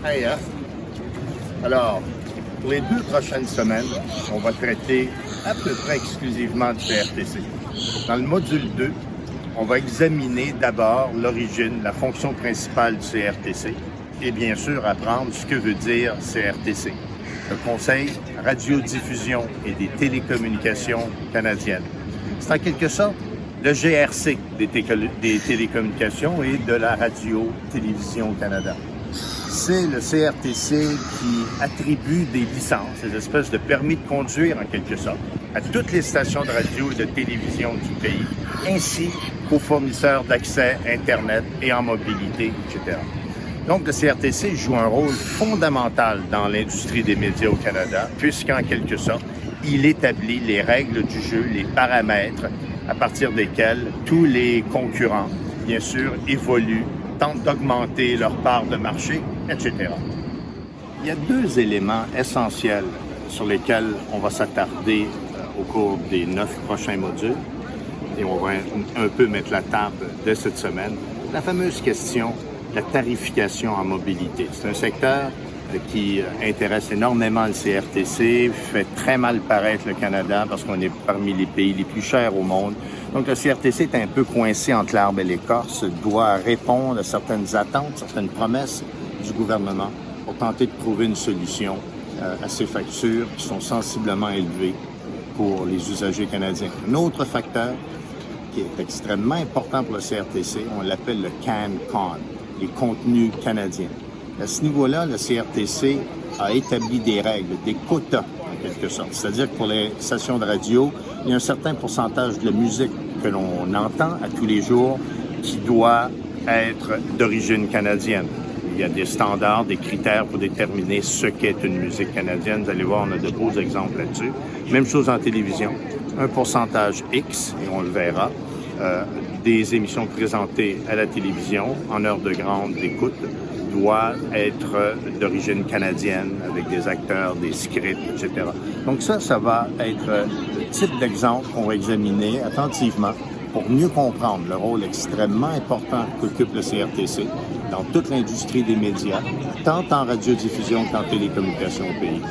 Hey, hein? Alors, pour les 2 prochaines semaines, on va traiter à peu près exclusivement du CRTC. Dans le module 2, on va examiner d'abord l'origine, la fonction principale du CRTC et bien sûr apprendre ce que veut dire CRTC, le Conseil radiodiffusion et des télécommunications canadiennes. C'est en quelque sorte le GRC des télécommunications et de la radio-télévision au Canada. C'est le CRTC qui attribue des licences, des espèces de permis de conduire en quelque sorte, à toutes les stations de radio et de télévision du pays, ainsi qu'aux fournisseurs d'accès Internet et en mobilité, etc. Donc, le CRTC joue un rôle fondamental dans l'industrie des médias au Canada, puisqu'en quelque sorte, il établit les règles du jeu, les paramètres à partir desquels tous les concurrents, bien sûr, évoluent, tentent d'augmenter leur part de marché, etc. Il y a 2 éléments essentiels sur lesquels on va s'attarder au cours des 9 prochains modules et on va un peu mettre la table de cette semaine. La fameuse question de la tarification en mobilité. C'est un secteur qui intéresse énormément le CRTC, fait très mal paraître le Canada parce qu'on est parmi les pays les plus chers au monde. Donc le CRTC est un peu coincé entre l'arbre et l'écorce, doit répondre à certaines attentes, certaines promesses du gouvernement pour tenter de trouver une solution à ces factures qui sont sensiblement élevées pour les usagers canadiens. Un autre facteur qui est extrêmement important pour le CRTC, on l'appelle le CAN-CON, les contenus canadiens. À ce niveau-là, le CRTC a établi des règles, des quotas, en quelque sorte. C'est-à-dire que pour les stations de radio, il y a un certain pourcentage de la musique que l'on entend à tous les jours qui doit être d'origine canadienne. Il y a des standards, des critères pour déterminer ce qu'est une musique canadienne. Vous allez voir, on a de beaux exemples là-dessus. Même chose en télévision. Un pourcentage X, et on le verra, des émissions présentées à la télévision en heure de grande écoute doit être d'origine canadienne avec des acteurs, des scripts, etc. Donc ça va être le type d'exemple qu'on va examiner attentivement pour mieux comprendre le rôle extrêmement important qu'occupe le CRTC dans toute l'industrie des médias, tant en radiodiffusion qu'en télécommunication au pays.